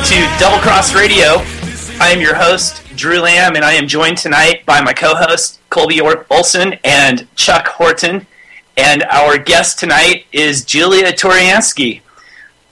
to Double Cross Radio. I am your host, Drew Lamb, and I am joined tonight by my co-hosts, Colby Olson and Chuck Horton. And our guest tonight is Julia Toriansky.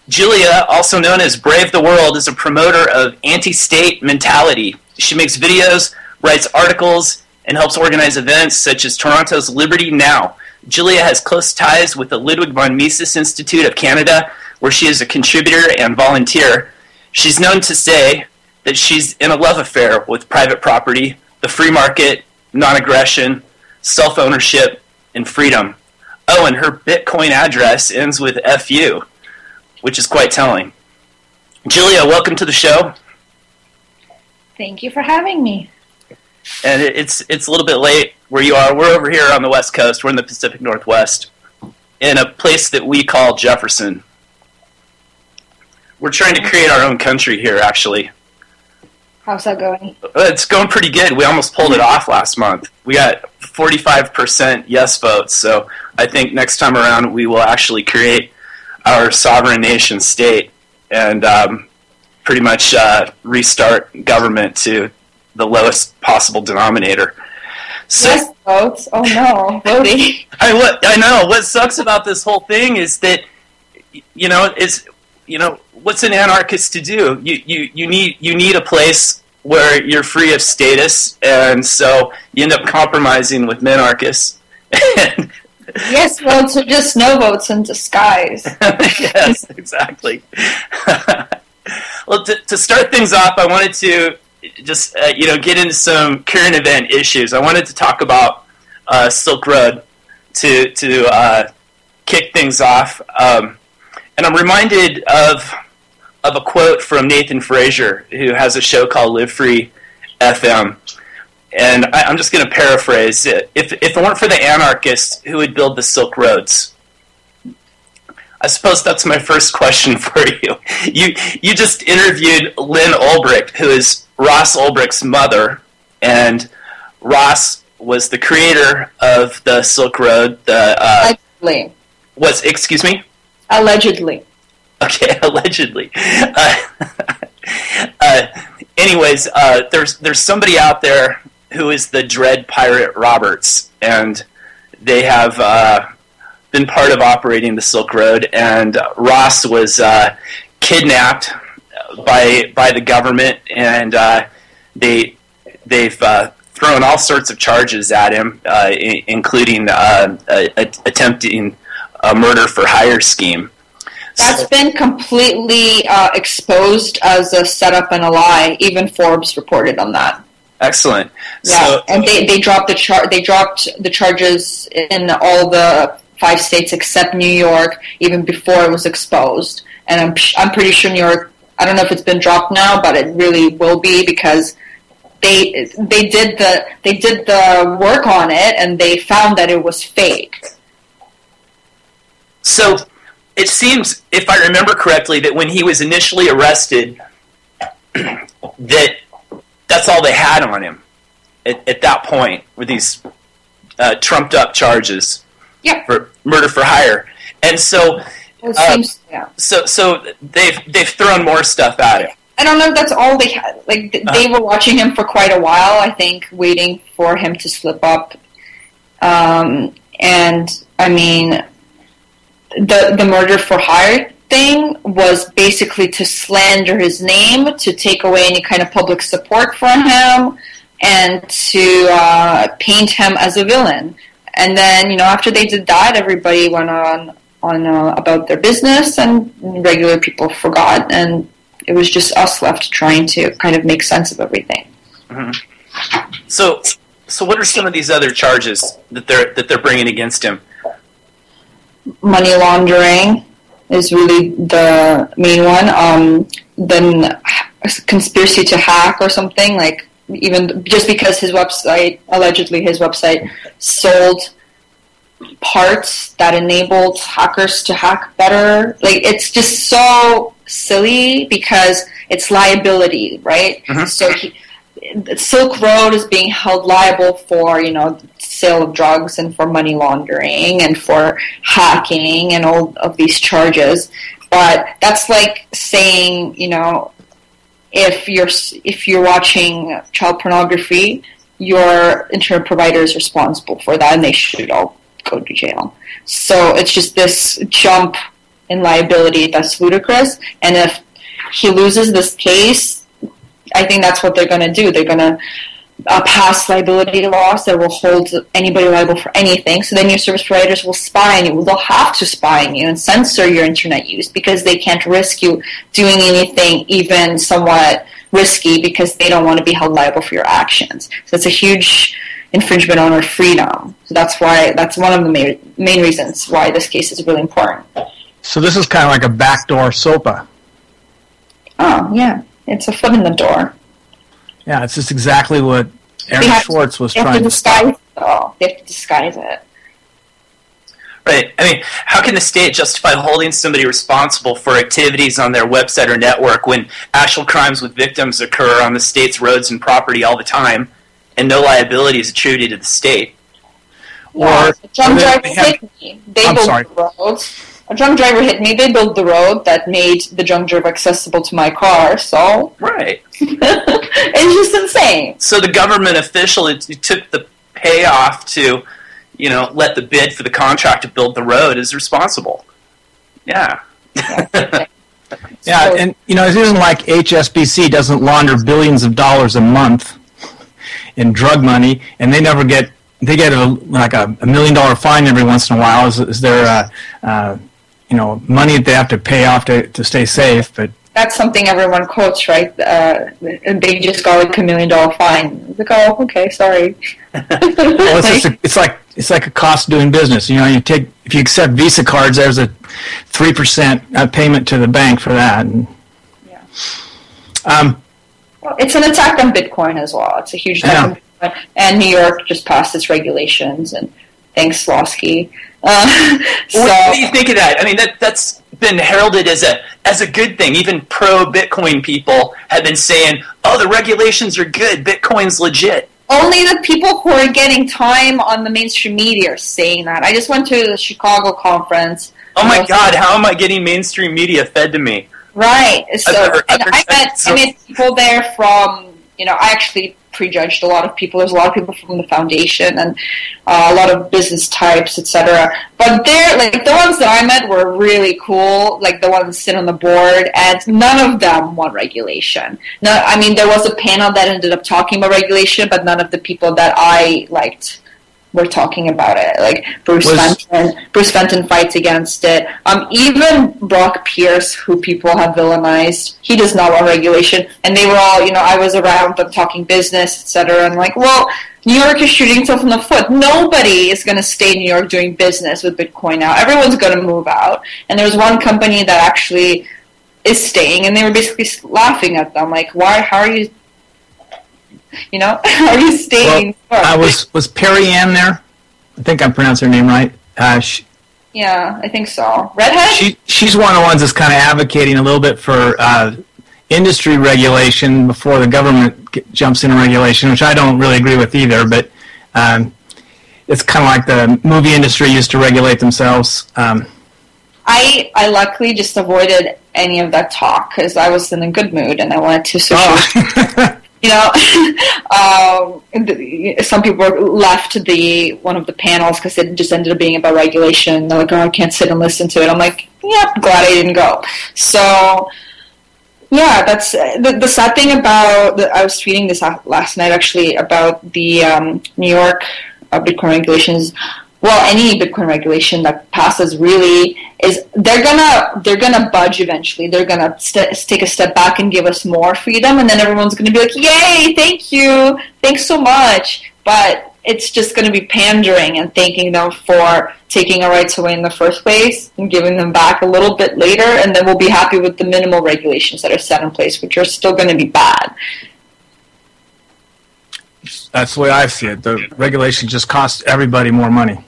Julia, also known as Brave the World, is a promoter of anti-state mentality. She makes videos, writes articles, and helps organize events such as Toronto's Liberty Now. Julia has close ties with the Ludwig von Mises Institute of Canada, where she is a contributor and volunteer. She's known to say that she's in a love affair with private property, the free market, non-aggression, self-ownership, and freedom. Oh, and her Bitcoin address ends with FU, which is quite telling. Julia, welcome to the show. Thank you for having me. And it's a little bit late where you are. We're over here on the West Coast. We're in the Pacific Northwest, in a place that we call Jefferson. We're trying to create our own country here, actually. How's that going? It's going pretty good. We almost pulled it off last month. We got 45% yes votes, so I think next time around we will actually create our sovereign nation state and pretty much restart government to the lowest possible denominator. So, yes votes? Oh no, voting. I know. What sucks about this whole thing is that, what's an anarchist to do? You need a place where you're free of status, and so you end up compromising with minarchists. Yes votes are just no votes in disguise. Yes, exactly. Well, to start things off, I wanted to just get into some current event issues. I wanted to talk about Silk Road to kick things off, and I'm reminded of a quote from Nathan Frazier, who has a show called Live Free FM. And I'm just going to paraphrase it. If it weren't for the anarchists, who would build the Silk Roads? I suppose that's my first question for you. You just interviewed Lynn Ulbricht, who is Ross Ulbricht's mother, and Ross was the creator of the Silk Road. Allegedly. Excuse me? Allegedly. Okay, allegedly. Anyways, there's somebody out there who is the Dread Pirate Roberts, and they have been part of operating the Silk Road, and Ross was kidnapped by the government, and they've thrown all sorts of charges at him, including attempting a murder for hire scheme. That's been completely exposed as a setup and a lie. Even Forbes reported on that. Excellent. Yeah, so, and they dropped the charges in all the 5 states except New York, even before it was exposed. And I'm pretty sure New York. I don't know if it's been dropped now, but it really will be, because they did the work on it and they found that it was fake. So it seems, if I remember correctly, that when he was initially arrested, that's all they had on him at that point, were these trumped up charges for murder for hire. And so, so they've thrown more stuff at him. I don't know if that's all they had. They were watching him for quite a while, I think, waiting for him to slip up. And I mean, the murder for hire thing was basically to slander his name, to take away any kind of public support from him, and to paint him as a villain. And then, after they did that, everybody went on about their business, and regular people forgot, and it was just us left trying to kind of make sense of everything. Mm-hmm. So what are some of these other charges that they're bringing against him? Money laundering is really the main one. Then conspiracy to hack or something, even just because allegedly his website sold parts that enabled hackers to hack better. It's just so silly because it's liability, right? Mm-hmm. So Silk Road is being held liable for, sale of drugs and for money laundering and for hacking and all of these charges. But that's like saying, if you're watching child pornography, your internet provider is responsible for that, and they should all go to jail. So it's just this jump in liability that's ludicrous. And if he loses this case, I think that's what they're going to do. They're going to pass liability laws that will hold anybody liable for anything. So then your service providers will spy on you. They'll have to spy on you and censor your internet use because they can't risk you doing anything even somewhat risky because they don't want to be held liable for your actions. So it's a huge infringement on our freedom. So that's one of the main reasons why this case is really important. So this is kind of like a backdoor SOPA. Oh, yeah. It's a foot in the door. Yeah, it's just exactly what Aaron Schwartz was trying to stop. They have to disguise it. Right. I mean, how can the state justify holding somebody responsible for activities on their website or network when actual crimes with victims occur on the state's roads and property all the time, and no liability is attributed to the state? Yeah, a drunk driver hit me. They built the roads. A drunk driver hit me. They built the road that made the drunk driver accessible to my car. So right, it's just insane. So the government official it took the payoff to, let the bid for the contract to build the road is responsible. Yeah. Yeah, and it isn't like HSBC doesn't launder billions of dollars a month in drug money, and they never get. They get a $1 million fine every once in a while. Is there money that they have to pay off to stay safe? But that's something everyone quotes, right? They just got like $1 million fine. Like, oh, okay, sorry. Well, it's like a cost of doing business. If you accept Visa cards, there's a 3% payment to the bank for that. And, yeah. Well, it's an attack on Bitcoin as well. It's a huge attack on Bitcoin. And New York just passed its regulations, and thanks, Slosky. What do you think of that? I mean, that's been heralded as a good thing. Even pro-Bitcoin people have been saying, "Oh, the regulations are good. Bitcoin's legit." Only the people who are getting time on the mainstream media are saying that. I just went to the Chicago conference. Oh my God! How am I getting mainstream media fed to me? Right. So I met people there from. I actually prejudged a lot of people. There's a lot of people from the foundation and a lot of business types, etc. But the ones that I met were really cool, like the ones that sit on the board, and none of them want regulation. No, I mean, there was a panel that ended up talking about regulation, but none of the people that I liked were talking about it. Like Bruce Fenton fights against it. Even Brock Pierce, who people have villainized, he does not want regulation. And they were all, I was around them talking business, etc. And like, well, New York is shooting itself in the foot. Nobody is going to stay in New York doing business with Bitcoin now. Everyone's going to move out. And there's one company that actually is staying, and they were basically laughing at them. Like, why? How are you? Are you staying? Well, was Perry Ann there? I think I'm pronouncing her name right. Yeah, I think so. Redhead? She's one of the ones that's kind of advocating a little bit for industry regulation before the government jumps in regulation, which I don't really agree with either, but it's kind of like the movie industry used to regulate themselves. I luckily just avoided any of that talk because I was in a good mood and I wanted to socialize. Some people left one of the panels because it just ended up being about regulation. They're like, "Oh, I can't sit and listen to it." I'm like, "Yeah, glad I didn't go." So, yeah, that's the sad thing about. I was tweeting this last night actually about the New York Bitcoin regulations. Well, any Bitcoin regulation that passes really is they're gonna budge eventually. They're gonna take a step back and give us more freedom, and then everyone's gonna be like, "Yay! Thank you, thanks so much." But it's just gonna be pandering and thanking them for taking our rights away in the first place and giving them back a little bit later, and then we'll be happy with the minimal regulations that are set in place, which are still going to be bad. That's the way I see it. The regulation just costs everybody more money.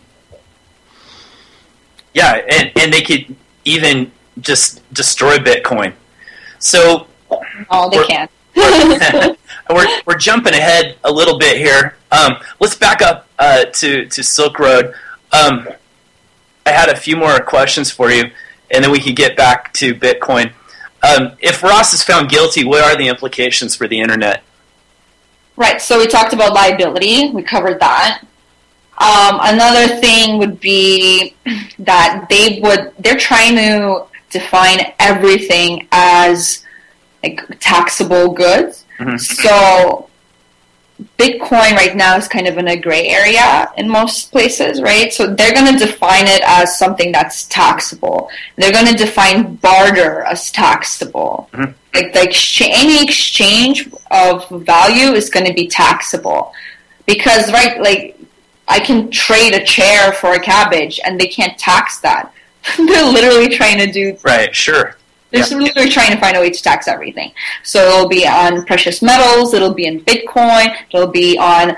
Yeah, and they could even just destroy Bitcoin. So, they can't. we're jumping ahead a little bit here. Let's back up to Silk Road. I had a few more questions for you, and then we could get back to Bitcoin. If Ross is found guilty, what are the implications for the internet? Right, so we talked about liability. We covered that. Another thing would be that they're trying to define everything as like taxable goods. Mm-hmm. So Bitcoin right now is kind of in a gray area in most places, right? So they're going to define it as something that's taxable. They're going to define barter as taxable. Mm-hmm. Like any exchange of value is going to be taxable. Because, right, like I can trade a chair for a cabbage and they can't tax that. They're literally trying to do... Right, sure. They're literally trying to find a way to tax everything. So it'll be on precious metals, it'll be in Bitcoin, it'll be on,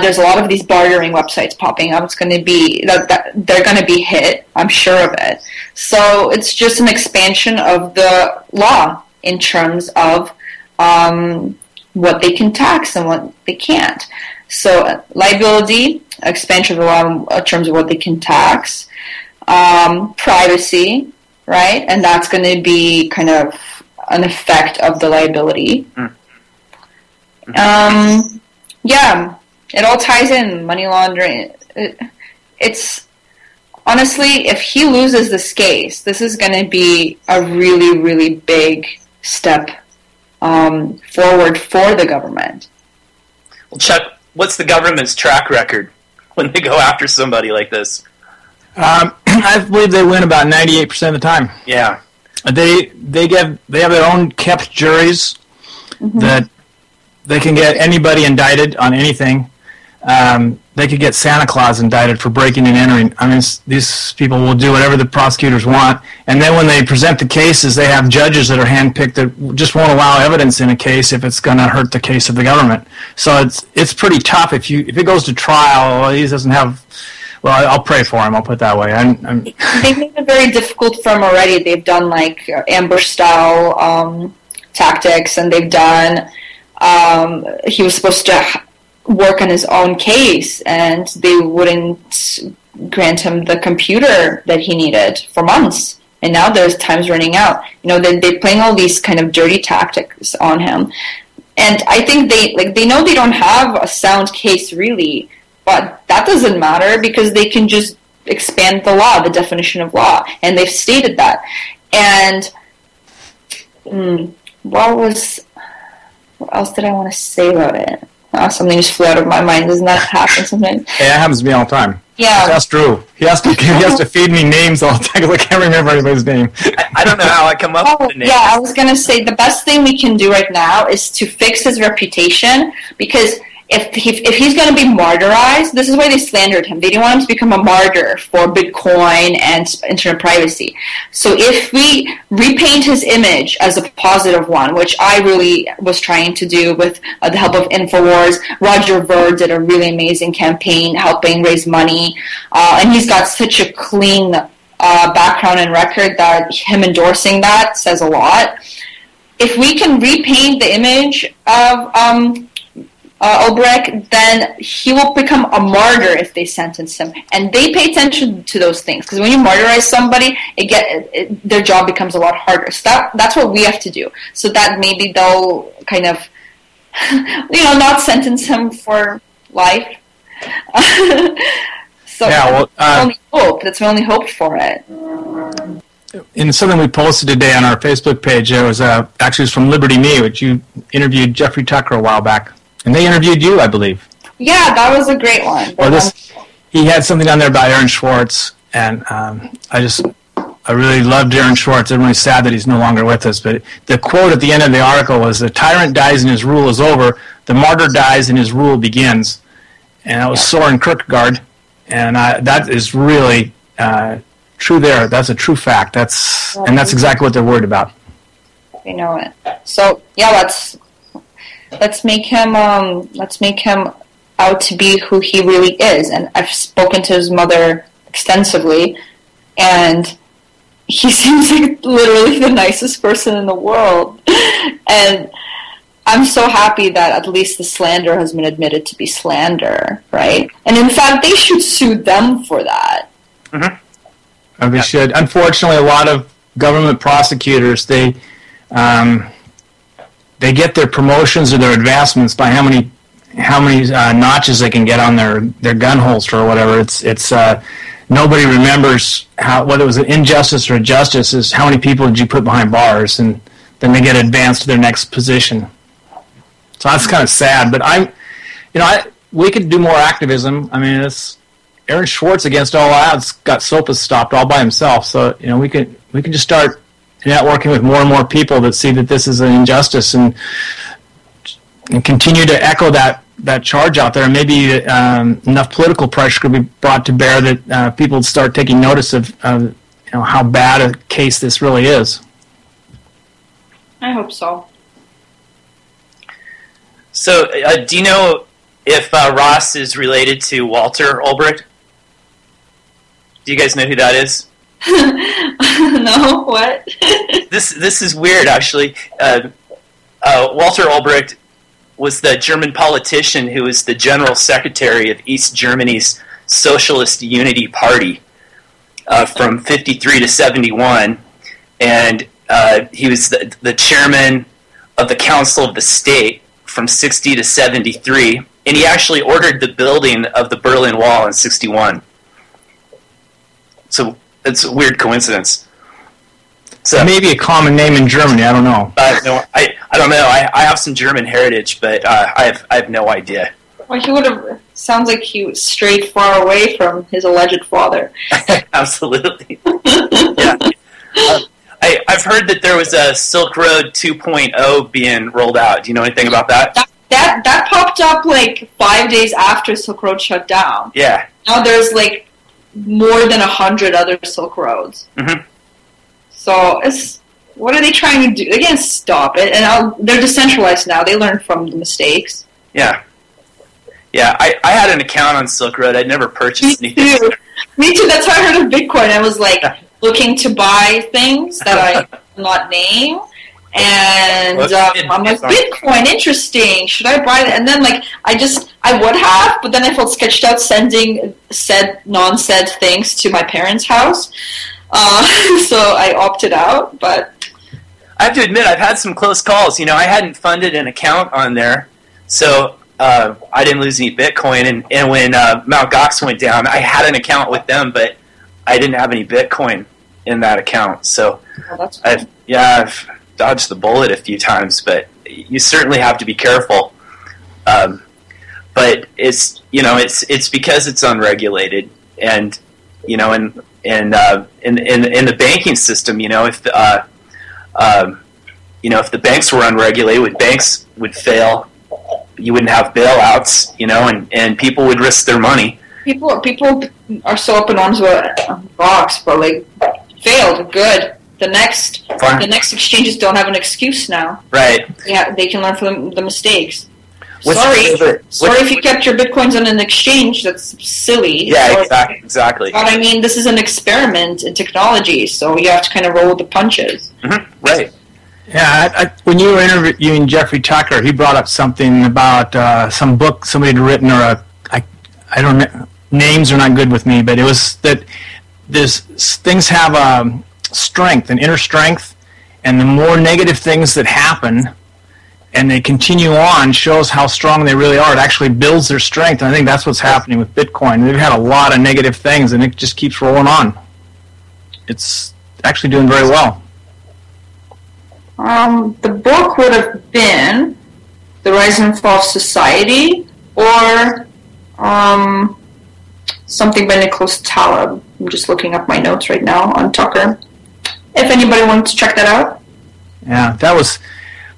there's a lot of these bartering websites popping up. It's going to be, they're going to be hit, I'm sure of it. So it's just an expansion of the law in terms of what they can tax and what they can't. So liability, expansion of the law in terms of what they can tax, privacy, right? And that's going to be kind of an effect of the liability. Yeah, it all ties in, money laundering. It's honestly, if he loses this case, this is going to be a really, really big step forward for the government. Well, Chuck, what's the government's track record when they go after somebody like this? I believe they win about 98% of the time. Yeah, they have their own kept juries that they can get anybody indicted on anything. They could get Santa Claus indicted for breaking and entering. I mean, these people will do whatever the prosecutors want, and then when they present the cases, they have judges that are handpicked that just won't allow evidence in a case if it's going to hurt the case of the government. So it's pretty tough if it goes to trial. He doesn't have. Well, I'll pray for him. I'll put it that way. They've made it very difficult for him already. They've done like ambush-style tactics, and they've done. He was supposed to work on his own case, and they wouldn't grant him the computer that he needed for months. And now there's time's running out. You know, they're playing all these kind of dirty tactics on him, and I think they know they don't have a sound case really. But that doesn't matter because they can just expand the law, the definition of law, and they've stated that. And what else did I want to say about it? Something just flew out of my mind. Doesn't that happen sometimes? Yeah, that happens to me all the time. Yeah, that's Drew. He has to feed me names all the time because I can't remember anybody's name. I don't know how I come up with the name. Yeah, I was gonna say the best thing we can do right now is to fix his reputation, because if he's going to be martyrized, this is why they slandered him. They didn't want him to become a martyr for Bitcoin and internet privacy. So if we repaint his image as a positive one, which I really was trying to do with the help of InfoWars, Roger Ver did a really amazing campaign helping raise money, and he's got such a clean background and record that him endorsing that says a lot. If we can repaint the image of Ulbricht, then he will become a martyr if they sentence him. And they pay attention to those things, because when you martyrize somebody, their job becomes a lot harder. So that's what we have to do, so that maybe they'll kind of, not sentence him for life. So yeah, that's my only hope for it. In something we posted today on our Facebook page, it was actually from Liberty Me, which you interviewed Jeffrey Tucker a while back. And they interviewed you, I believe. Yeah, that was a great one. He had something on there about Aaron Swartz, and I really loved Aaron Swartz. I'm really sad that he's no longer with us. But the quote at the end of the article was, "The tyrant dies and his rule is over. The martyr dies and his rule begins." And that was Soren Kierkegaard, and that is really true. There, that's a true fact. That's exactly what they're worried about. You know it. So yeah, let's make him out to be who he really is. And I've spoken to his mother extensively, and he seems like literally the nicest person in the world. And I'm so happy that at least the slander has been admitted to be slander, right? And in fact, they should sue them for that. Mm-hmm. They should. Unfortunately, a lot of government prosecutors, they they get their promotions or their advancements by how many notches they can get on their gun holster or whatever. It's nobody remembers whether it was an injustice or a justice is how many people did you put behind bars, and then they get advanced to their next position. So that's kind of sad. But we could do more activism. I mean, it's Aaron Swartz against all odds got SOPA stopped all by himself. So we can just start networking with more and more people that see that this is an injustice and continue to echo that charge out there. And maybe enough political pressure could be brought to bear that people would start taking notice of how bad a case this really is. I hope so. So, do you know if Ross is related to Walter Ulbricht? Do you guys know who that is? No, what? This is weird, actually. Walter Ulbricht was the German politician who was the general secretary of East Germany's Socialist Unity Party from 53 to 71, and he was the chairman of the Council of the State from 60 to 73, and he actually ordered the building of the Berlin Wall in 61. So it's a weird coincidence. So maybe a common name in Germany. I don't know. No, I don't know. I have some German heritage, but I have no idea. Well, he would have. Sounds like he was strayed far away from his alleged father. Absolutely. Yeah. I've heard that there was a Silk Road 2.0 being rolled out. Do you know anything about that? That popped up like 5 days after Silk Road shut down. Yeah. Now there's like more than 100 other Silk Roads. Mm-hmm. So what are they trying to do? They can't stop it, and they're decentralized now. They learn from the mistakes. Yeah. Yeah, I had an account on Silk Road. I'd never purchased anything. Me too. That's how I heard of Bitcoin. I was like looking to buy things that I will not name. And I'm like, Bitcoin, interesting. Should I buy that? And then I would have, but then I felt sketched out sending non-said things to my parents' house. So I opted out, but I have to admit, I've had some close calls. I hadn't funded an account on there, so I didn't lose any Bitcoin. And when Mt. Gox went down, I had an account with them, but I didn't have any Bitcoin in that account. So that's cool. I've dodged the bullet a few times, but you certainly have to be careful. But it's because it's unregulated, and in the banking system, if the banks were unregulated, banks would fail. You wouldn't have bailouts, and people would risk their money. People are so up in arms about Gox, but failed, good. The next exchanges don't have an excuse now. Right. Yeah, they can learn from the mistakes. Sorry if you kept your Bitcoins on an exchange. That's silly. Yeah, exactly. But I mean, this is an experiment in technology, so you have to kind of roll with the punches. Mm-hmm. Right. Yeah, when you were interviewing Jeffrey Tucker, he brought up something about some book somebody had written, or I don't know, names are not good with me, but it was that things have strength, an inner strength, and the more negative things that happen and they continue on shows how strong they really are. It actually builds their strength, and I think that's what's happening with Bitcoin. They've had a lot of negative things, and it just keeps rolling on. It's actually doing very well. The book would have been The Rise and Fall of Society, or something by Nicholas Taleb. I'm just looking up my notes right now on Tucker. If anybody wants to check that out. Yeah, that was...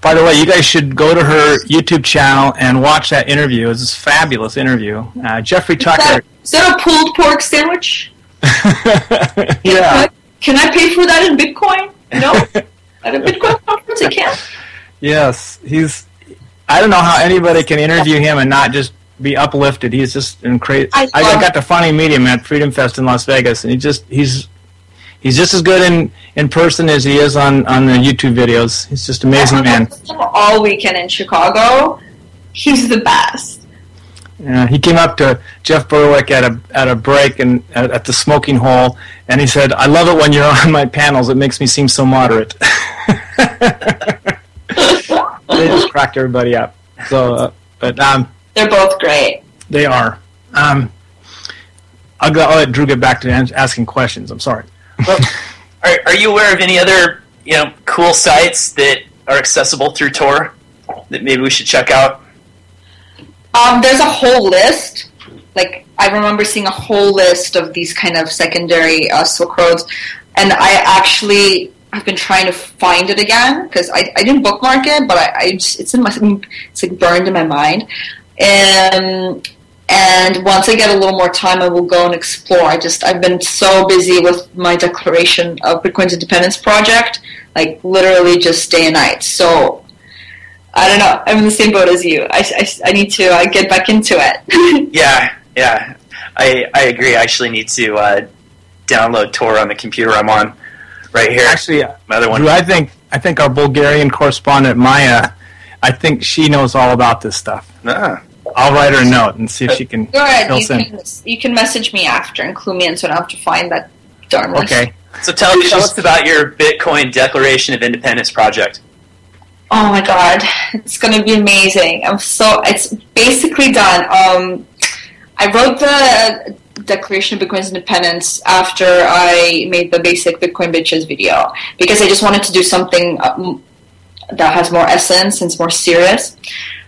By the way, you guys should go to her YouTube channel and watch that interview. It's a fabulous interview. Jeffrey Tucker... Is that a pulled pork sandwich? Yeah. Can I pay for that in Bitcoin? No? At a Bitcoin conference, I can't? Yes. I don't know how anybody can interview him and not just be uplifted. He's just crazy. I got to finally meet him at Freedom Fest in Las Vegas, and he's just as good in person as he is on the YouTube videos. He's just an amazing man. All weekend in Chicago, he's the best. Yeah, he came up to Jeff Berwick at a break and at the smoking hole, and he said, "I love it when you're on my panels. It makes me seem so moderate." They just cracked everybody up. So, they're both great. They are. I'll let Drew get back to asking questions. I'm sorry. Well, are you aware of any other cool sites that are accessible through Tor that maybe we should check out? There's a whole list. Like, I remember seeing a whole list of these kind of secondary Silk Roads, and I've been trying to find it again because I didn't bookmark it, but it's like burned in my mind. And once I get a little more time, I will go and explore. I've been so busy with my Declaration of Bitcoin's Independence project, like literally just day and night. So I don't know. I'm in the same boat as you. I need to get back into it. Yeah. I agree. I actually need to download Tor on the computer I'm on right here. Actually, my other one. Drew, I think our Bulgarian correspondent Maya, I think she knows all about this stuff. I'll write her a note and see if she can. Go ahead. You can message me after and clue me in, so I don't have to find that darn list. Okay. So tell us about your Bitcoin Declaration of Independence project. Oh my God, it's going to be amazing. It's basically done. I wrote the Declaration of Bitcoin's Independence after I made the basic Bitcoin Bitches video because I just wanted to do something that has more essence and it's more serious.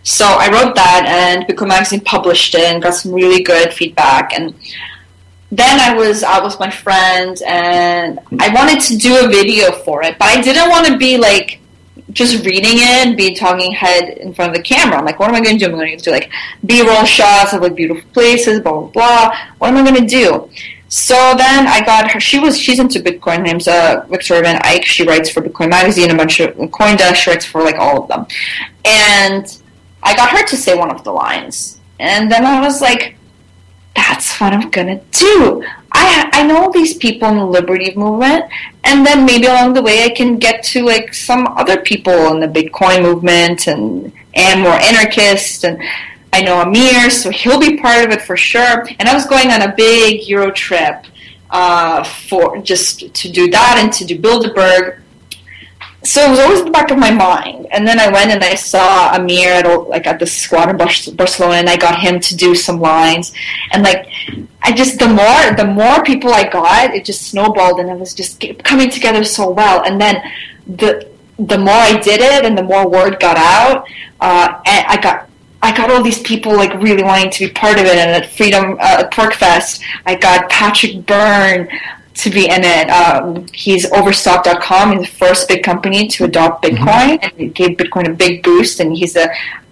So I wrote that, and Bitcoin Magazine published it and got some really good feedback. And then I was out with my friend, and I wanted to do a video for it, but I didn't want to be like just reading it and be talking head in front of the camera. I'm like, what am I going to do? I'm going to do like B-roll shots of like beautiful places, blah, blah, blah. What am I going to do? So then I got her. She's into Bitcoin. Her name's Victoria Van Eyck. She writes for Bitcoin Magazine, a bunch of CoinDesk. She writes for like all of them. And I got her to say one of the lines. And then I was like, that's what I'm going to do. I know these people in the Liberty movement, and then maybe along the way I can get to like some other people in the Bitcoin movement and more anarchists, and I know Amir, so he'll be part of it for sure. And I was going on a big Euro trip for just to do that and to do Bilderberg. So it was always in the back of my mind. And then I went and I saw Amir at the squad in Barcelona, and I got him to do some lines. And like, the more people I got, it just snowballed, and it was just coming together so well. And then the more I did it, and the more word got out, and I got all these people like really wanting to be part of it. And at Freedom PorcFest, I got Patrick Byrne to be in it. He's Overstock.com. He's the first big company to adopt Bitcoin, and it gave Bitcoin a big boost. And he's a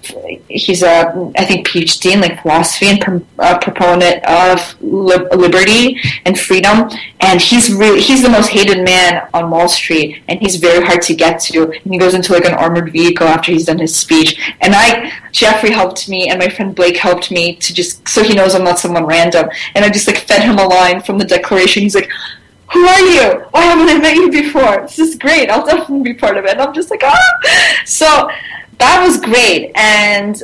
I think PhD in like philosophy and proponent of liberty and freedom. And he's the most hated man on Wall Street, and he's very hard to get to. And he goes into like an armored vehicle after he's done his speech. And Jeffrey helped me, and my friend Blake helped me to just so he knows I'm not someone random. And I just like fed him a line from the Declaration. He's like, who are you? Why haven't I met you before? This is great. I'll definitely be part of it. And I'm just like, So that was great. And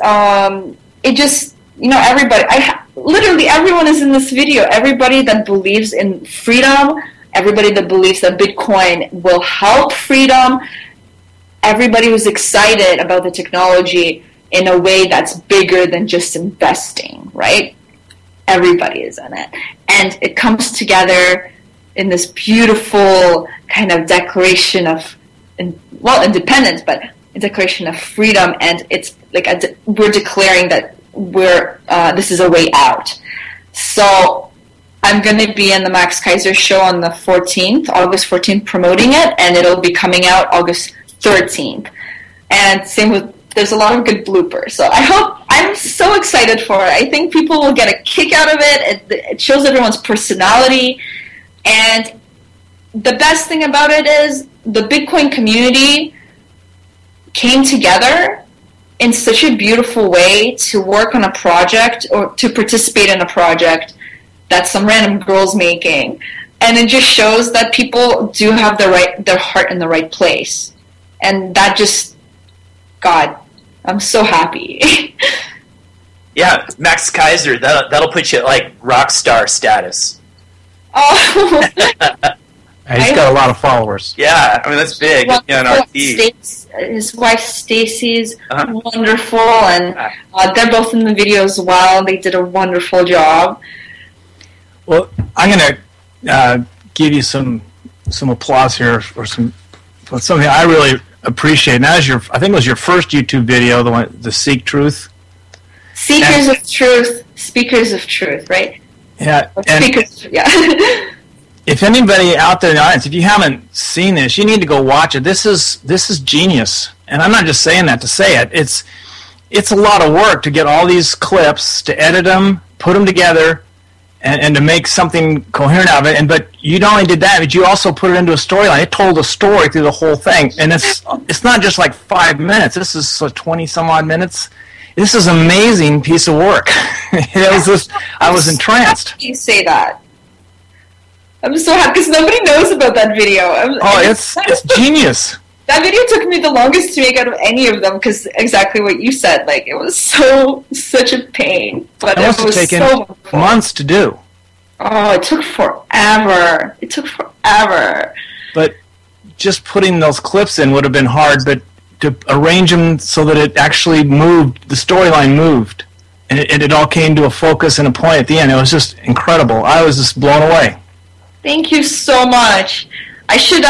it just, everybody, literally everyone is in this video. Everybody that believes in freedom, everybody that believes that Bitcoin will help freedom, everybody was excited about the technology in a way that's bigger than just investing, right? Everybody is in it. And it comes together in this beautiful kind of declaration of, independence, but a declaration of freedom, and it's like we're declaring that this is a way out. So I'm going to be in the Max Keiser show on the August 14th, promoting it, and it'll be coming out August 13th. And same with, there's a lot of good bloopers. So I'm so excited for it. I think people will get a kick out of it. It shows everyone's personality. And the best thing about it is the Bitcoin community came together in such a beautiful way to work on a project or to participate in a project that some random girl's making. And it just shows that people do have their heart in the right place. And that just, God, I'm so happy. Yeah, Max Keiser, that'll put you at like rock star status. Oh, He's got a lot of followers. Yeah, I mean, that's big. His wife Stacy's wonderful, and they're both in the video as well. They did a wonderful job. Well, I'm going to give you some applause here for something I really appreciate. And that is I think it was your first YouTube video, the Seek Truth. Seekers of Truth, Speakers of Truth, right? Yeah. Yeah. If anybody out there in the audience, if you haven't seen this, you need to go watch it. This is genius. And I'm not just saying that to say it. It's a lot of work to get all these clips, to edit them, put them together, and to make something coherent out of it. But you not only did that, but you also put it into a storyline. It told a story through the whole thing. And it's not just like 5 minutes. This is 20-some-odd minutes. This is an amazing piece of work. I was entranced. You say that. I'm so happy because nobody knows about that video. It's genius. That video took me the longest to make out of any of them because exactly what you said. Like, it was such a pain. But it must have taken months to do. Oh, it took forever. But just putting those clips in would have been hard, but to arrange them so that it actually moved, the storyline moved, and it all came to a focus and a point at the end. It was just incredible. I was just blown away. Thank you so much. I should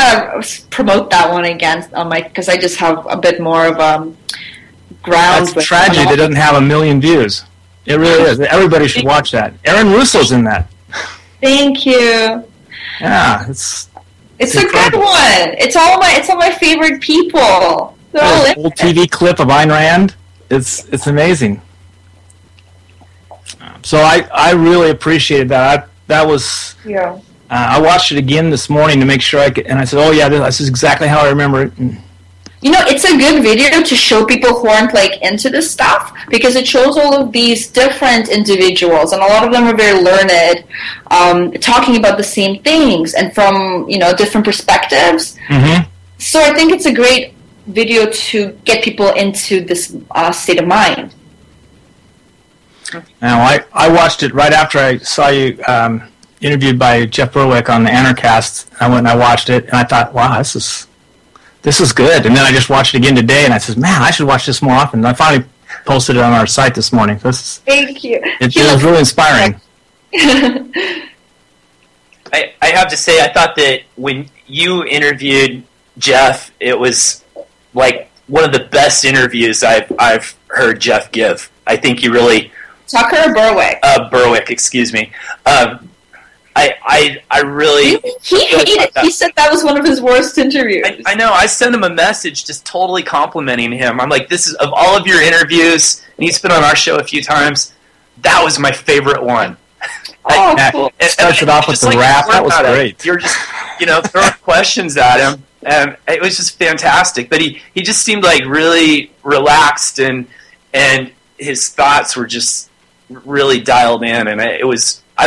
promote that one again because I just have a bit more of ground. That's tragic. It doesn't have 1 million views. It really is. Everybody should watch that. Aaron Russo's in that. Thank you. Yeah, it's a good one. It's all my favorite people. They're all an old TV clip of Ayn Rand. It's amazing. So I really appreciated that. That was. Yeah. I watched it again this morning to make sure and I said, oh yeah, this is exactly how I remember it. You know, it's a good video to show people who aren't into this stuff because it shows all of these different individuals, and a lot of them are very learned, talking about the same things and from different perspectives. Mm-hmm. So I think it's a great video to get people into this state of mind. Now, I watched it right after I saw you interviewed by Jeff Berwick on the Anarchast. I went and I watched it, and I thought, wow, this is good. And then I just watched it again today, and I said, man, I should watch this more often. And I finally posted it on our site this morning. Thank you. It was really inspiring. I have to say, I thought that when you interviewed Jeff, it was like one of the best interviews I've heard Jeff give. I think you really... Tucker or Berwick? Berwick, excuse me. I really... He hated it. He said that was one of his worst interviews. I know. I sent him a message just totally complimenting him. I'm like, this is, of all of your interviews, and he's been on our show a few times, that was my favorite one. Oh, cool. Started off with the rap. That was great. You're just, throwing questions at him, and it was just fantastic. But he just seemed like really relaxed, and his thoughts were just really dialed in, and I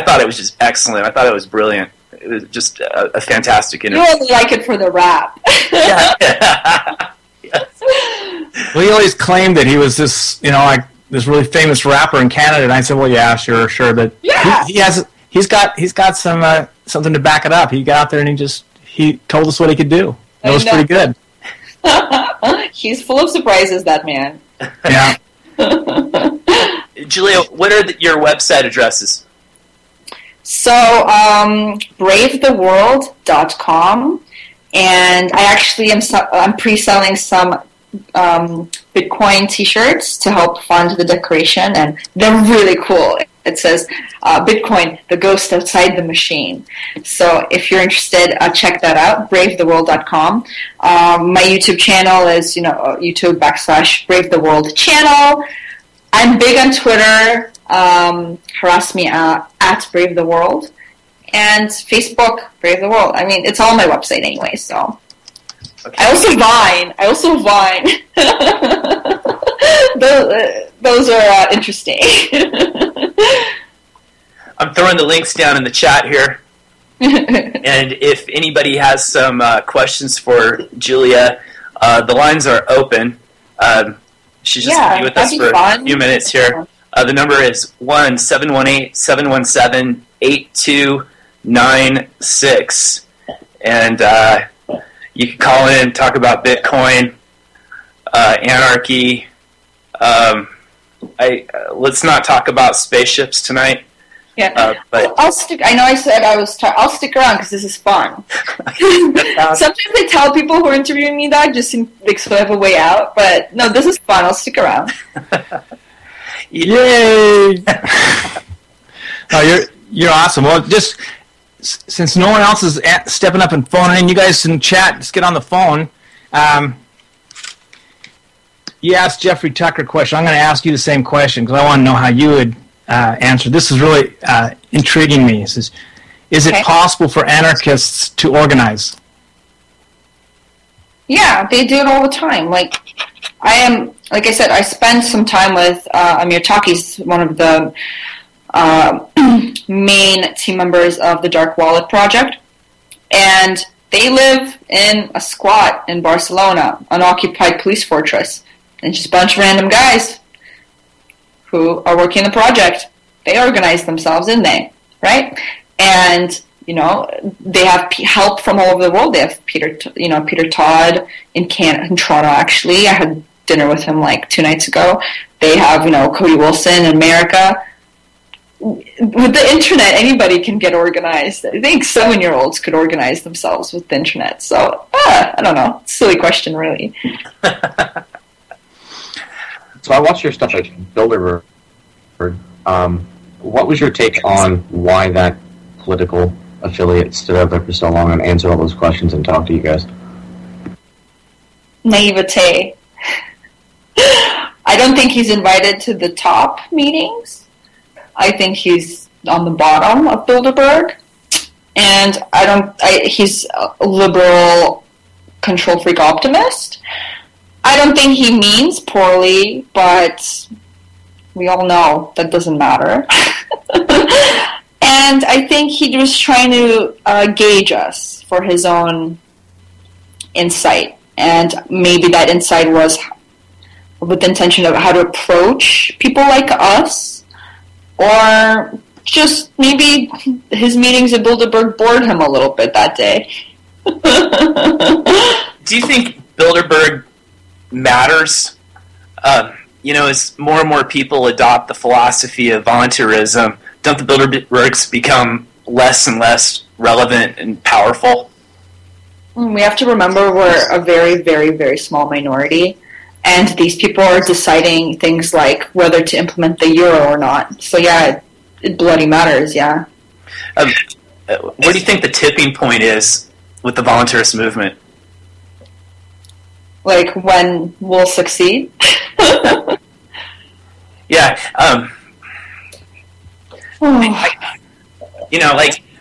thought it was just excellent. I thought it was brilliant. It was just a fantastic interview. You only like it for the rap. Yeah. Yes. Well, he always claimed that he was this, this really famous rapper in Canada, and I said, well, yeah, sure, but yeah. he's got some something to back it up. He got out there and he told us what he could do. It was pretty good. He's full of surprises, that man. Yeah. Julia, what are your website addresses? So, bravetheworld.com, and I actually I'm pre-selling some Bitcoin t-shirts to help fund the decoration, and they're really cool. It says, Bitcoin, the ghost outside the machine. So if you're interested, check that out, bravetheworld.com. My YouTube channel is, YouTube.com/bravetheworld channel. I'm big on Twitter. Harass me at Brave the World, and Facebook, Brave the World. I mean, it's all on my website anyway, so. Okay. I also Vine. Those are interesting. I'm throwing the links down in the chat here. And if anybody has some questions for Julia, the lines are open. She's just going to be with us for a few minutes here. The number is 1-718-717-8296. and you can call in and talk about Bitcoin, anarchy. Let's not talk about spaceships tonight. Yeah, but I'll stick. I know I said I'll stick around because this is fun. Sometimes I tell people who are interviewing me that just so I have a way out. But no, this is fun. I'll stick around. Yay! No, you're awesome. Well, just since no one else is stepping up and phoning in, you guys can chat. Just get on the phone. You asked Jeffrey Tucker a question. I'm going to ask you the same question because I want to know how you would answer. This is really intriguing me. It says, is it possible for anarchists to organize? Yeah, they do it all the time. Like I said, I spent some time with Amir Taqi's one of the main team members of the Dark Wallet Project, and they live in a squat in Barcelona, an occupied police fortress, and just a bunch of random guys who are working the project. They organize themselves in there, right? And they have help from all over the world. They have Peter Todd in Toronto. Actually, I had dinner with him like 2 nights ago. They have Cody Wilson in America. With the internet, anybody can get organized. I think 7-year-olds could organize themselves with the internet. So I don't know. Silly question, really. So I watched your stuff like Bilderberg. What was your take on why that political affiliate stood out there for so long and answered all those questions and talked to you guys? Naivete. I don't think he's invited to the top meetings. I think he's on the bottom of Bilderberg. And he's a liberal control freak optimist. I don't think he means poorly, but we all know that doesn't matter. And I think he was trying to gauge us for his own insight. And maybe that insight was with the intention of how to approach people like us, or just maybe his meetings at Bilderberg bored him a little bit that day. Do you think Bilderberg matters? As more and more people adopt the philosophy of volunteerism, don't the Bilderbergs become less and less relevant and powerful? We have to remember we're a very, very, very small minority, and these people are deciding things like whether to implement the euro or not. So yeah, it bloody matters, yeah. Where do you think the tipping point is with the volunteerist movement? Like when we'll succeed? Yeah.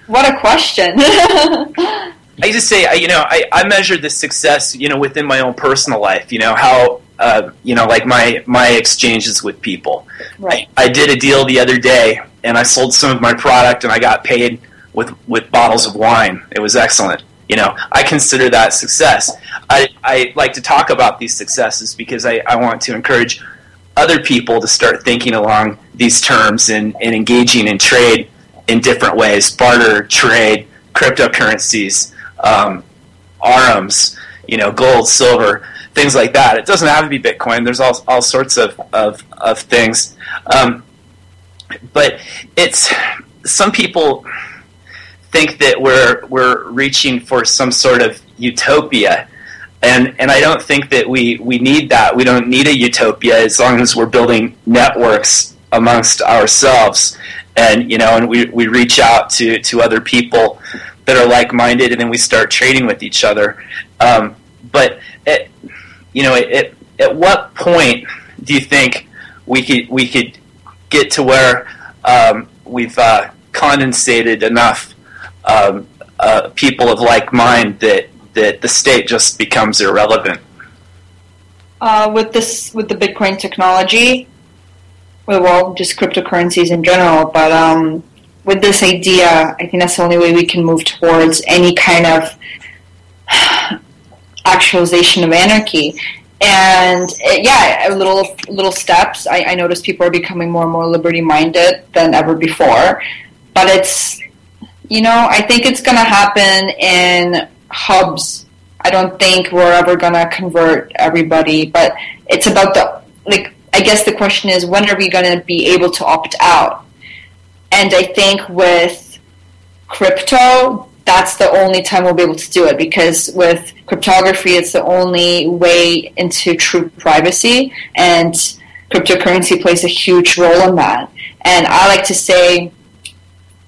What a question. I just say, I measure the success, within my own personal life, how, like my exchanges with people. Right. I did a deal the other day, and I sold some of my product, and I got paid with bottles of wine. It was excellent. I consider that success. I like to talk about these successes because I want to encourage other people to start thinking along these terms and engaging in trade in different ways: barter, trade, cryptocurrencies, ARMs, gold, silver, things like that. It doesn't have to be Bitcoin. There's all sorts of things. But it's, some people think that we're reaching for some sort of utopia. And I don't think that we need that. We don't need a utopia as long as we're building networks amongst ourselves, and we reach out to other people that are like-minded, and then we start trading with each other. But at what point do you think we could get to where we've condensated enough people of like mind that the state just becomes irrelevant? With the Bitcoin technology, well, just cryptocurrencies in general, but with this idea, I think that's the only way we can move towards any kind of actualization of anarchy. And little steps. I notice people are becoming more and more liberty-minded than ever before, but I think it's going to happen in hubs. I don't think we're ever going to convert everybody, but it's about I guess the question is, when are we going to be able to opt out? And I think with crypto, that's the only time we'll be able to do it, because with cryptography, it's the only way into true privacy, and cryptocurrency plays a huge role in that. And I like to say,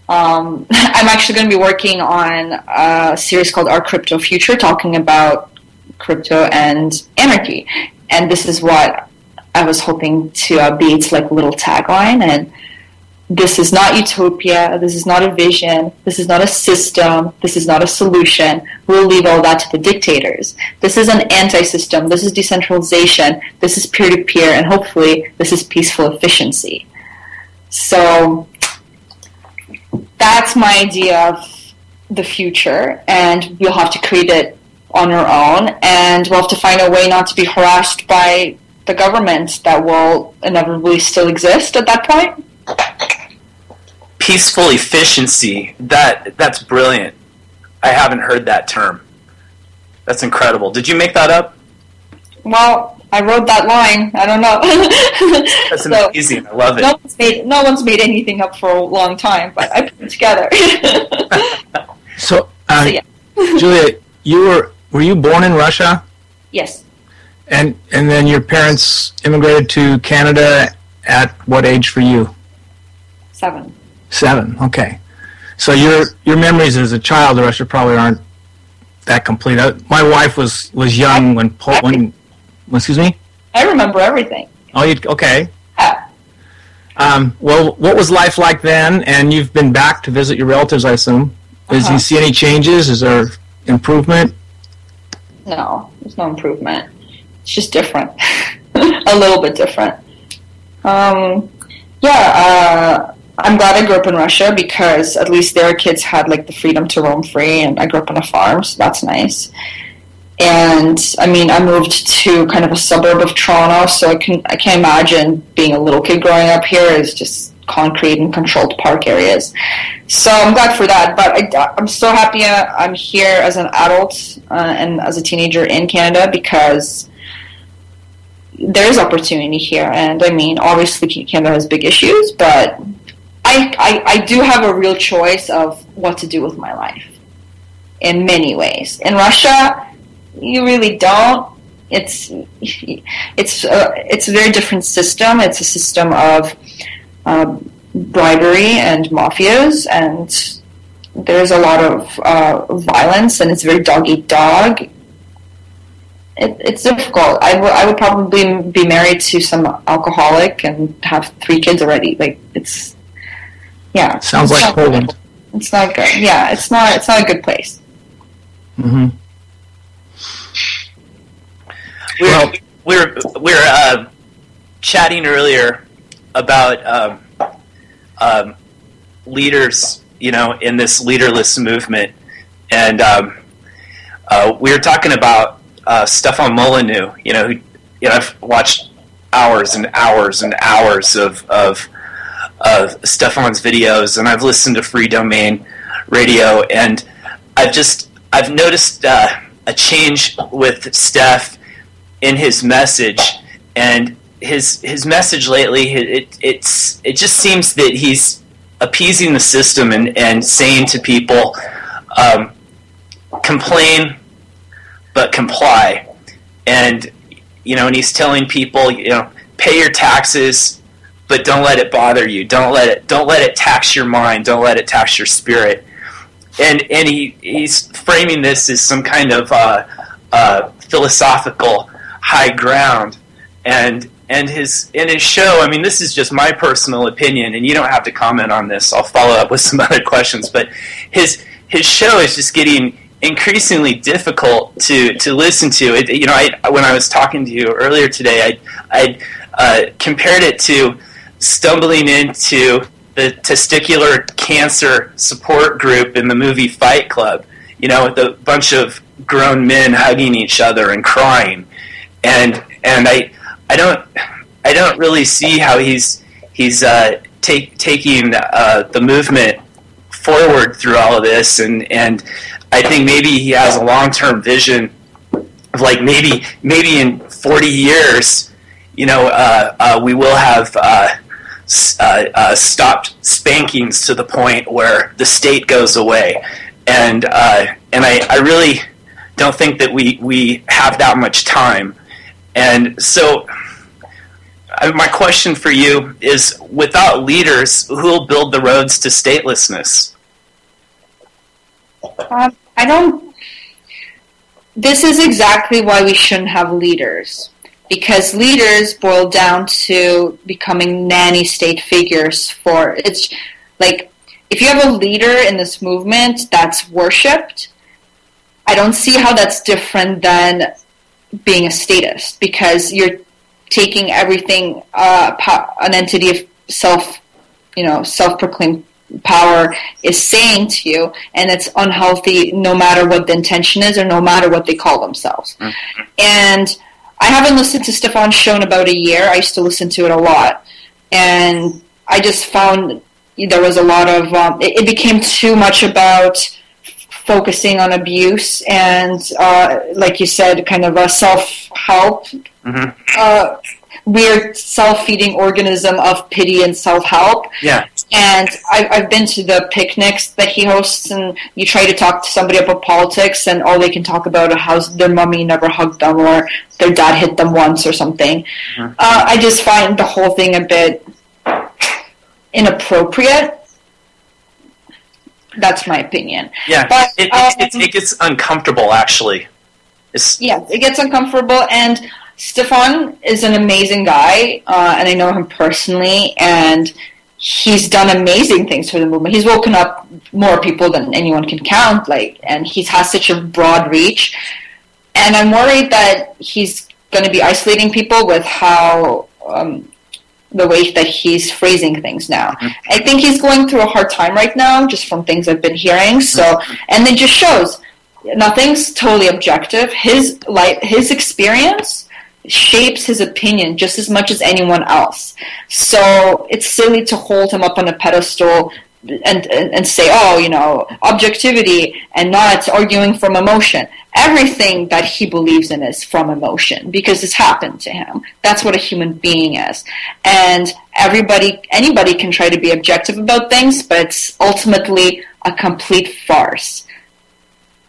I'm actually going to be working on a series called Our Crypto Future, talking about crypto and anarchy. And this is what I was hoping to be its little tagline. And this is not utopia. This is not a vision. This is not a system. This is not a solution. We'll leave all that to the dictators. This is an anti-system. This is decentralization. This is peer-to-peer. And hopefully this is peaceful efficiency. So that's my idea of the future, and we'll have to create it on our own, and we'll have to find a way not to be harassed by the government that will inevitably still exist at that point. Peaceful efficiency. That's brilliant. I haven't heard that term. That's incredible. Did you make that up? Well, I wrote that line. I don't know. That's amazing. I love it. No one's made anything up for a long time, but I put it together. So, yeah. Julia, were you born in Russia? Yes. And then your parents immigrated to Canada at what age for you? 7. 7. Okay. So your memories as a child of Russia probably aren't that complete. My wife was young when excuse me? I remember everything. Oh, okay. Yeah. Well, what was life like then? And you've been back to visit your relatives, I assume. Do you see any changes? Is there improvement? No, there's no improvement. It's just different. A little bit different. I'm glad I grew up in Russia, because at least their kids had the freedom to roam free, and I grew up on a farm, so that's nice. And I moved to kind of a suburb of Toronto, so I can't imagine being a little kid growing up here. Is just concrete and controlled park areas. So I'm glad for that, but I'm so happy I'm here as an adult and as a teenager in Canada, because there is opportunity here. And obviously Canada has big issues, but I do have a real choice of what to do with my life in many ways. In Russia, you really don't. It's a very different system. It's a system of bribery and mafias, and there's a lot of violence, and it's very dog-eat-dog. It's difficult. I would probably be married to some alcoholic and have 3 kids already. Sounds like Poland. It's not good. Yeah, it's not a good place. Mm-hmm. We're chatting earlier about leaders, in this leaderless movement, and we were talking about Stefan Molyneux. I've watched hours and hours and hours of Stefan's videos, and I've listened to Free Domain Radio, and I've noticed a change with Steph in his message, and his message lately, it just seems that he's appeasing the system and saying to people, complain but comply, and and he's telling people, pay your taxes, but don't let it bother you. Don't let it tax your mind. Don't let it tax your spirit. And he's framing this as some kind of philosophical high ground. And his show, this is just my personal opinion, and you don't have to comment on this. I'll follow up with some other questions. But his show is just getting increasingly difficult to listen to. When I was talking to you earlier today, I compared it to stumbling into the testicular cancer support group in the movie Fight Club, with a bunch of grown men hugging each other and crying, and I don't really see how he's taking the movement forward through all of this, and I think maybe he has a long-term vision of like maybe in 40 years, we will have stopped spankings to the point where the state goes away, and I really don't think that we have that much time, and so. My question for you is, without leaders, who will build the roads to statelessness? This is exactly why we shouldn't have leaders. Because leaders boil down to becoming nanny state figures it's like, if you have a leader in this movement that's worshipped, I don't see how that's different than being a statist, because you're taking everything an entity of self-proclaimed power is saying to you, and it's unhealthy no matter what the intention is or no matter what they call themselves. Mm-hmm. And I haven't listened to Stefan's show in about a year. I used to listen to it a lot, and I just found there was a lot of it became too much about focusing on abuse and, like you said, kind of a self-help, weird self-feeding organism of pity and self-help. Yeah. And I've been to the picnics that he hosts, and you try to talk to somebody about politics, and all they can talk about is how their mommy never hugged them or their dad hit them once or something. Mm-hmm. I just find the whole thing a bit inappropriate. That's my opinion. Yeah, but it gets uncomfortable, actually. It gets uncomfortable, and Stefan is an amazing guy, and I know him personally, and he's done amazing things for the movement. He's woken up more people than anyone can count, and he has such a broad reach, and I'm worried that he's going to be isolating people with how the way that he's phrasing things now. Mm-hmm. I think he's going through a hard time right now, just from things I've been hearing. So, and it just shows nothing's totally objective. His experience shapes his opinion just as much as anyone else. So it's silly to hold him up on a pedestal and say, objectivity and not arguing from emotion. Everything that he believes in is from emotion because it's happened to him. That's what a human being is. And anybody can try to be objective about things, but it's ultimately a complete farce.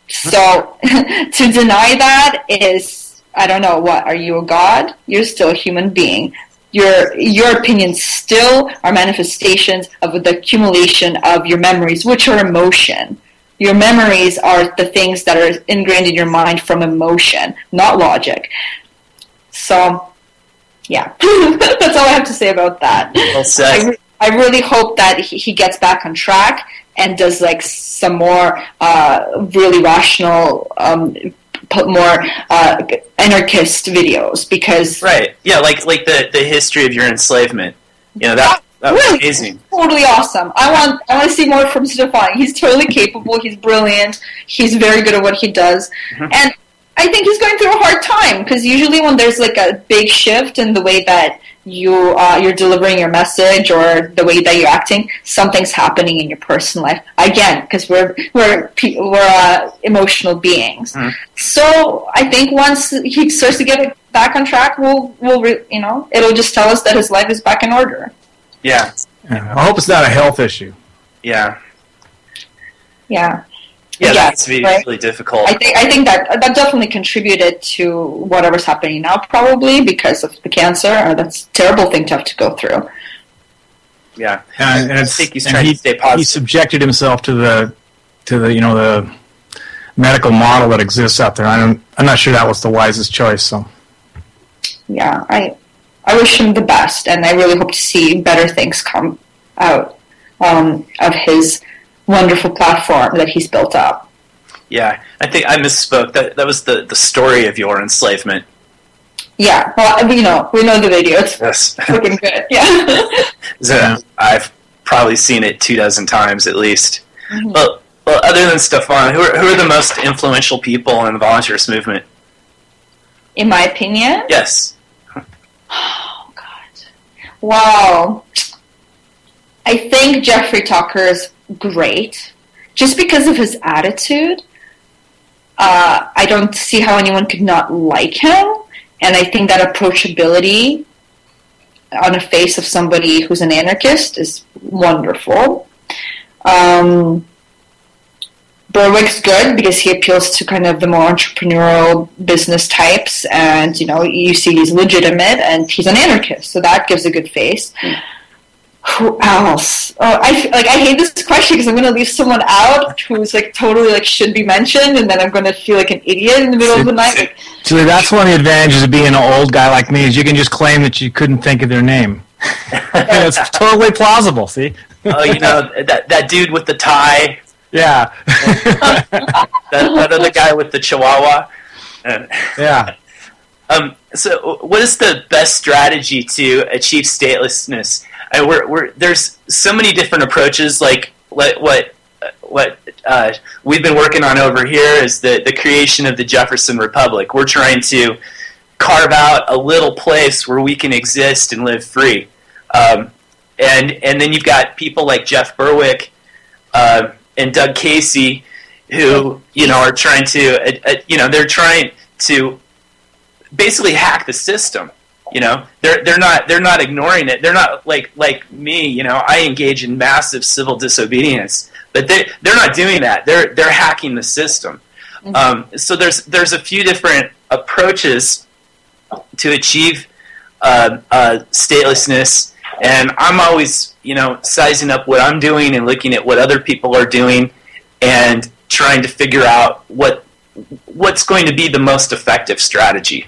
So to deny that is, I don't know, what, are you a god? You're still a human being. Your opinions still are manifestations of the accumulation of your memories, which are emotion. Your memories are the things that are ingrained in your mind from emotion, not logic. So, yeah. That's all I have to say about that. Well said. I really hope that he gets back on track and does some more really rational, more anarchist videos, because right, yeah, like the history of your enslavement. That was really amazing. Totally awesome. I want to see more from Stefan. He's totally capable. He's brilliant. He's very good at what he does, and I think he's going through a hard time because usually when there's a big shift in the way that you're delivering your message or the way that you're acting, something's happening in your personal life. Again, because we're emotional beings. Mm. So I think once he starts to get it back on track, it'll just tell us that his life is back in order. Yeah. I hope it's not a health issue. Yeah. Yeah, that's really difficult. I think that definitely contributed to whatever's happening now, probably because of the cancer. That's a terrible thing to have to go through. Yeah, and I think he's trying to stay positive. He subjected himself to the medical model that exists out there. I'm not sure that was the wisest choice. So, yeah, I wish him the best, and I really hope to see better things come out of his wonderful platform that he's built up. Yeah, I think I misspoke. That was the story of your enslavement. Yeah, well, we know the video. It's freaking good. Yeah. So I've probably seen it 24 times at least. Mm-hmm. Well, other than Stefan, who are the most influential people in the volunteerist movement? In my opinion? Yes. Oh, God. Wow. I think Jeffrey Tucker is great. Just because of his attitude, I don't see how anyone could not like him. And I think that approachability on the face of somebody who's an anarchist is wonderful. Berwick's good because he appeals to kind of the more entrepreneurial business types, and you see he's legitimate and he's an anarchist, so that gives a good face. Who else? Oh, I hate this question because I'm going to leave someone out who's totally should be mentioned, and then I'm going to feel like an idiot in the middle of the night. Julie, that's one of the advantages of being an old guy like me is you can just claim that you couldn't think of their name. It's totally plausible. See? Oh, that dude with the tie. Yeah. that other guy with the chihuahua. Yeah. So, what is the best strategy to achieve statelessness? There's so many different approaches. Like what we've been working on over here is the creation of the Jefferson Republic. We're trying to carve out a little place where we can exist and live free. And then you've got people like Jeff Berwick and Doug Casey, who are trying to they're trying to basically hack the system. They're not ignoring it. They're not like me. I engage in massive civil disobedience, but they're not doing that. They're hacking the system. Mm-hmm. So there's a few different approaches to achieve statelessness, and I'm always sizing up what I'm doing and looking at what other people are doing, and trying to figure out what's going to be the most effective strategy.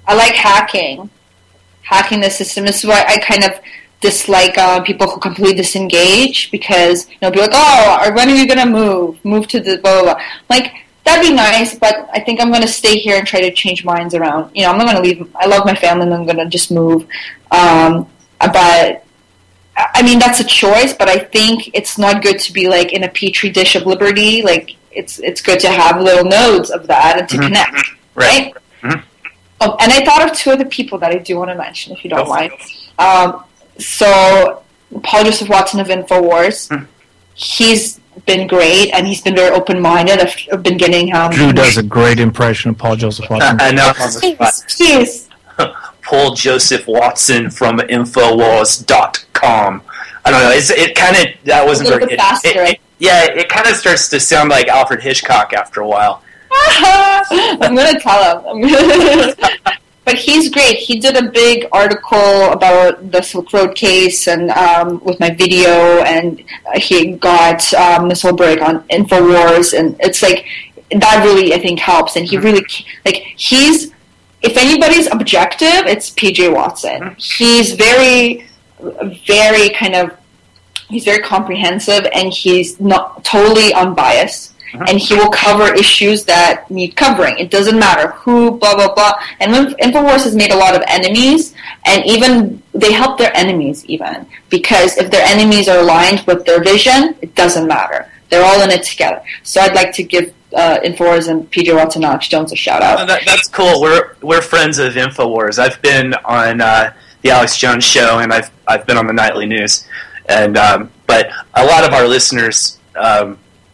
I like hacking the system. This is why I kind of dislike people who completely disengage, because be like, oh, when are you going to move to the blah, blah, blah. Like, that'd be nice, but I think I'm going to stay here and try to change minds around. I'm not going to leave. I love my family and I'm going to just move. But I mean, that's a choice, but I think it's not good to be like in a petri dish of liberty. Like, it's good to have little nodes of that and to mm-hmm. connect, right? Mm-hmm. Oh, and I thought of two other people that I do want to mention, if you don't mind. So, Paul Joseph Watson of InfoWars, he's been great, and he's been very open-minded. I've been getting him. Drew does a great impression of Paul Joseph Watson. I know. Jeez. Paul Joseph Watson from Infowars.com. I don't know. It kind of that wasn't very good. It kind of starts to sound like Alfred Hitchcock after a while. I'm going to tell him. But he's great. He did a big article about the Silk Road case and with my video, and he got this whole break on InfoWars, and it's like that really, I think, helps. And he really, he's, if anybody's objective, it's PJ Watson. He's very, very he's very comprehensive, and he's not totally unbiased. And he will cover issues that need covering. It doesn't matter who, blah, blah, blah. And InfoWars has made a lot of enemies, and even they help their enemies even. Because if their enemies are aligned with their vision, it doesn't matter. They're all in it together. So I'd like to give InfoWars and PJ Watson and Alex Jones a shout-out. That's cool. We're friends of InfoWars. I've been on the Alex Jones show, and I've been on the Nightly News. And but a lot of our listeners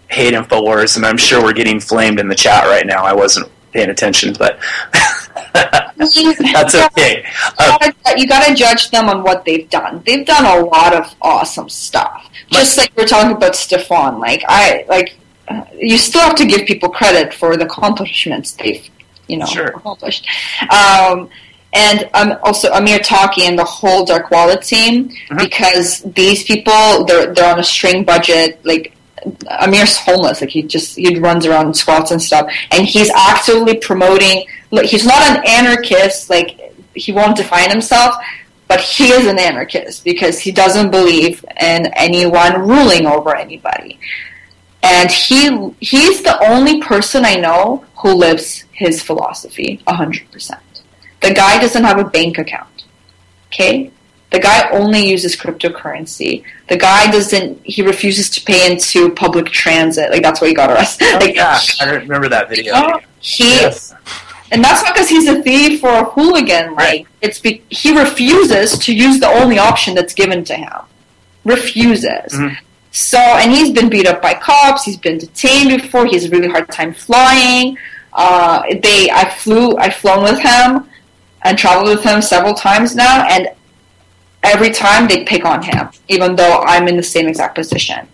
hate InfoWars, and I'm sure we're getting flamed in the chat right now. I wasn't paying attention, but that's okay. You got to judge them on what they've done. They've done a lot of awesome stuff. Just like we're talking about Stefan. You still have to give people credit for the accomplishments they've, accomplished. And also Amir Taki and the whole Dark Wallet team, because these people, they're on a string budget. Like, Amir's homeless. Like, he runs around in squats and stuff, and he's actively promoting. Look, he's not an anarchist. Like, he won't define himself, but he is an anarchist because he doesn't believe in anyone ruling over anybody. And he's the only person I know who lives his philosophy 100%. The guy doesn't have a bank account. Okay? The guy only uses cryptocurrency. The guy he refuses to pay into public transit. Like, that's why he got arrested. I remember that video. Yes. And that's not because he's a thief or a hooligan. Right. He refuses to use the only option that's given to him. Refuses. So, and he's been beat up by cops. He's been detained before. He has a really hard time flying. I've flown with him and traveled with him several times now, and every time they pick on him, even though I'm in the same exact position.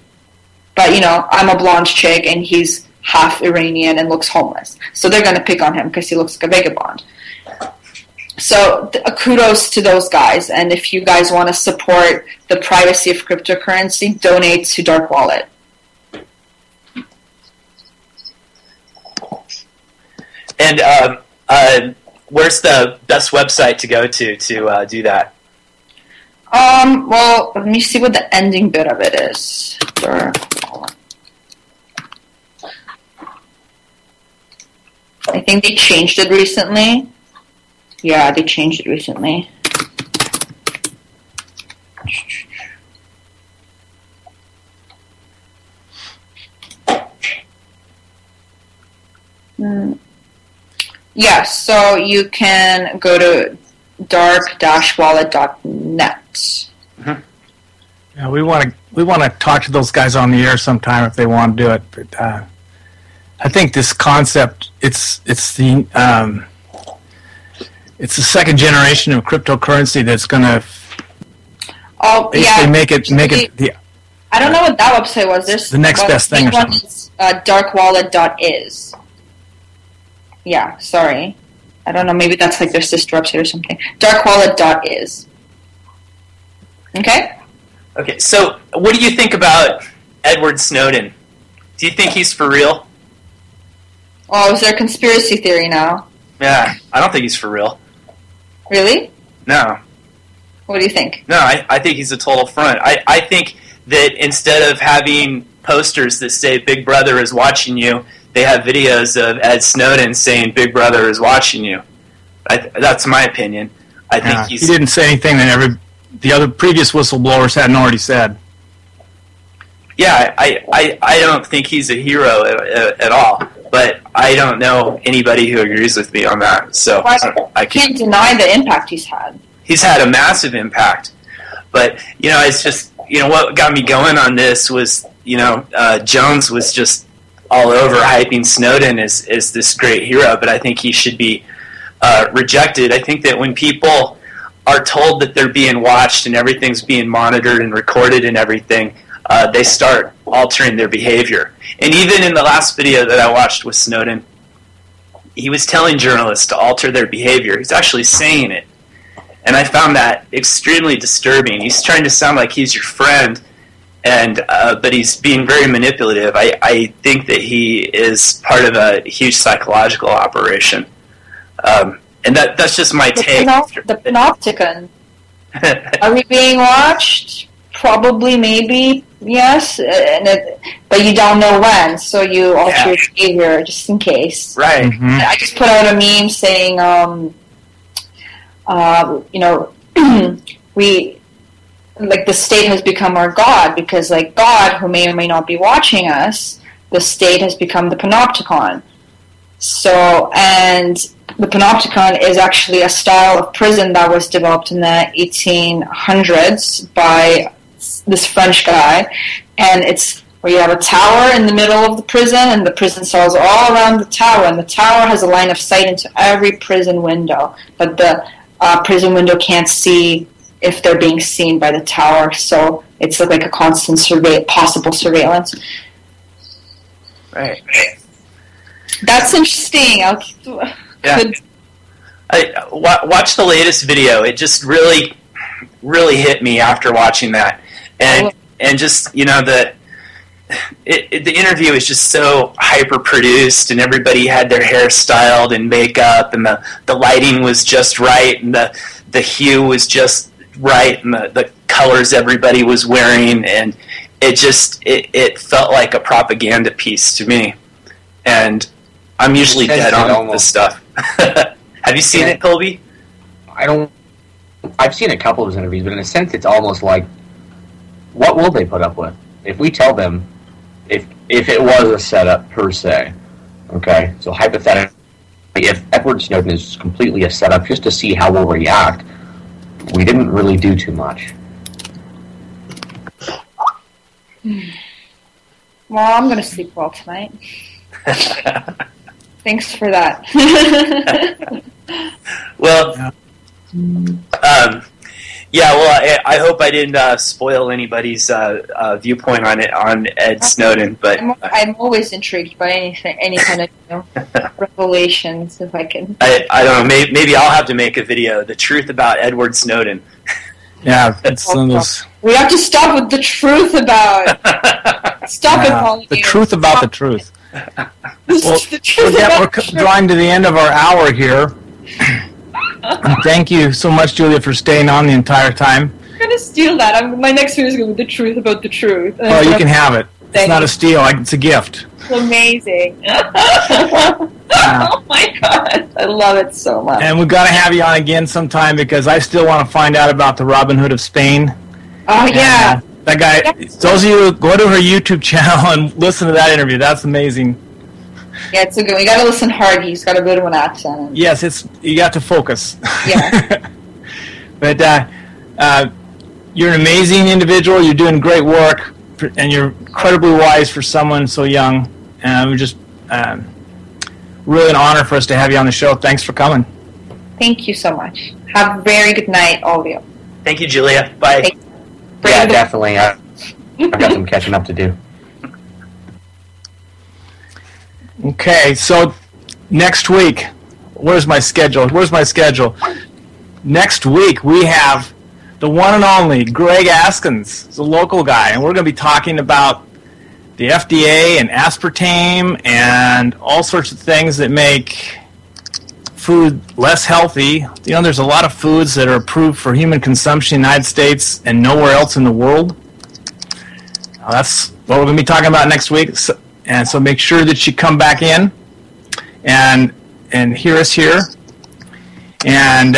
But, I'm a blonde chick, and he's half Iranian and looks homeless. So they're going to pick on him because he looks like a vagabond. So kudos to those guys. And if you guys want to support the privacy of cryptocurrency, donate to Dark Wallet. And where's the best website to go to do that? Well, let me see what the ending bit of it is. I think they changed it recently. Yeah, they changed it recently. Yeah, so you can go to dark-wallet.net. Mm-hmm. Yeah, we want to talk to those guys on the air sometime if they want to do it. But I think this concept it's the second generation of cryptocurrency that's going to basically make it the. I don't know what that website was. There's the next best thing or something. Darkwallet.is. Yeah, sorry. I don't know. Maybe that's like their sister website or something. Darkwallet.is. Okay? Okay, so what do you think about Edward Snowden? Do you think he's for real? Oh, is there a conspiracy theory now? Yeah, I don't think he's for real. Really? No. What do you think? No, I think he's a total front. I think that instead of having posters that say Big Brother is watching you, they have videos of Ed Snowden saying Big Brother is watching you. That's my opinion. I think he didn't say anything that the other previous whistleblowers hadn't already said. Yeah, I don't think he's a hero at all. But I don't know anybody who agrees with me on that. So I can't deny the impact he's had. He's had a massive impact. But, it's just, what got me going on this was, Jones was just all over hyping Snowden as this great hero, but I think he should be rejected. I think that when people are told that they're being watched and everything's being monitored and recorded and everything, they start altering their behavior. And even in the last video that I watched with Snowden, he was telling journalists to alter their behavior. He's actually saying it. And I found that extremely disturbing. He's trying to sound like he's your friend, but he's being very manipulative. I think that he is part of a huge psychological operation. And that's just my take. The Panopticon. Are we being watched? Probably, maybe, yes. But you don't know when, so you alter your behavior just in case. Right. Mm-hmm. I just put out a meme saying, the state has become our God, because God, who may or may not be watching us, the state has become the Panopticon. So, and the Panopticon is actually a style of prison that was developed in the 1800s by this French guy, and it's where you have a tower in the middle of the prison, and the prison cells are all around the tower, and the tower has a line of sight into every prison window, but the prison window can't see if they're being seen by the tower, so it's like a constant possible surveillance. Right. That's interesting. Watch the latest video. It just really, really hit me after watching that, and just the interview is just so hyper produced, and everybody had their hair styled and makeup, and the lighting was just right, and the hue was just right, and the colors everybody was wearing, and it felt like a propaganda piece to me. And I'm usually dead on this stuff. Have you seen it, Colby? I've seen a couple of his interviews, but in a sense it's almost like, what will they put up with? If we tell them, if it was a setup per se, okay, so hypothetically, if Edward Snowden is completely a setup just to see how we'll react, we didn't really do too much. Well, I'm going to sleep well tonight. Thanks for that. Well, I hope I didn't spoil anybody's viewpoint on Ed Snowden, but I'm always intrigued by any kind of revelations, if I can. I don't know. Maybe I'll have to make a video, the truth about Edward Snowden. Yeah, it's one of those. We have to stop with the truth about. Stop it, Paul. The truth about the truth. Well, We're we're drawing to the end of our hour here. And thank you so much, Julia, for staying on the entire time. I'm going to steal that. My next video is going to be the truth about the truth. Oh, you can have it. It's not a steal. It's a gift. It's amazing. Oh, my God. I love it so much. And we've got to have you on again sometime because I still want to find out about the Robin Hood of Spain. Oh, yeah. That guy, those of you, go to her YouTube channel and listen to that interview. That's amazing. Yeah, it's a good one. You got to listen hard. He's got a bit of an accent. Yes, you got to focus. Yeah. But you're an amazing individual. You're doing great work, and you're incredibly wise for someone so young. And we're just really an honor for us to have you on the show. Thanks for coming. Thank you so much. Have a very good night, all of you. Thank you, Julia. Bye. Yeah, definitely. I've got some catching up to do. Okay, so next week, where's my schedule? Next week we have the one and only Greg Askins. He's a local guy, and we're going to be talking about the FDA and aspartame and all sorts of things that make food less healthy. You know, there's a lot of foods that are approved for human consumption in the United States and nowhere else in the world. Now, that's what we're going to be talking about next week. And so make sure that you come back in and hear us here. And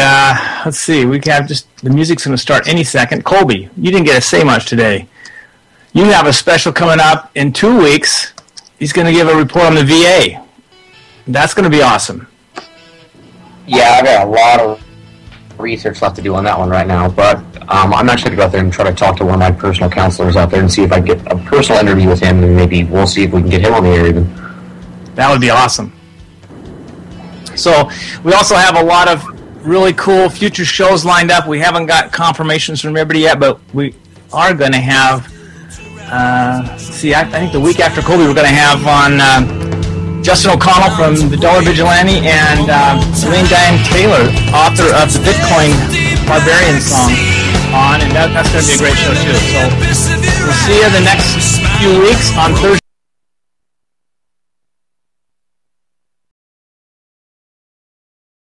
let's see, we have the music's going to start any second. Colby, you didn't get to say much today. You have a special coming up in 2 weeks. He's going to give a report on the VA. That's going to be awesome. Yeah, I got a lot of research left to do on that one right now, but I'm actually going to go out there and try to talk to one of my personal counselors out there and see if I can get a personal interview with him, and maybe we'll see if we can get him on the air even. That would be awesome. So we also have a lot of really cool future shows lined up. We haven't got confirmations from everybody yet, but we are going to have, I think the week after Colby we're going to have on Justin O'Connell from the Dollar Vigilante and Elaine Diane Taylor, author of the Bitcoin Barbarian song, on, and that's going to be a great show too. So we'll see you the next few weeks on Thursday.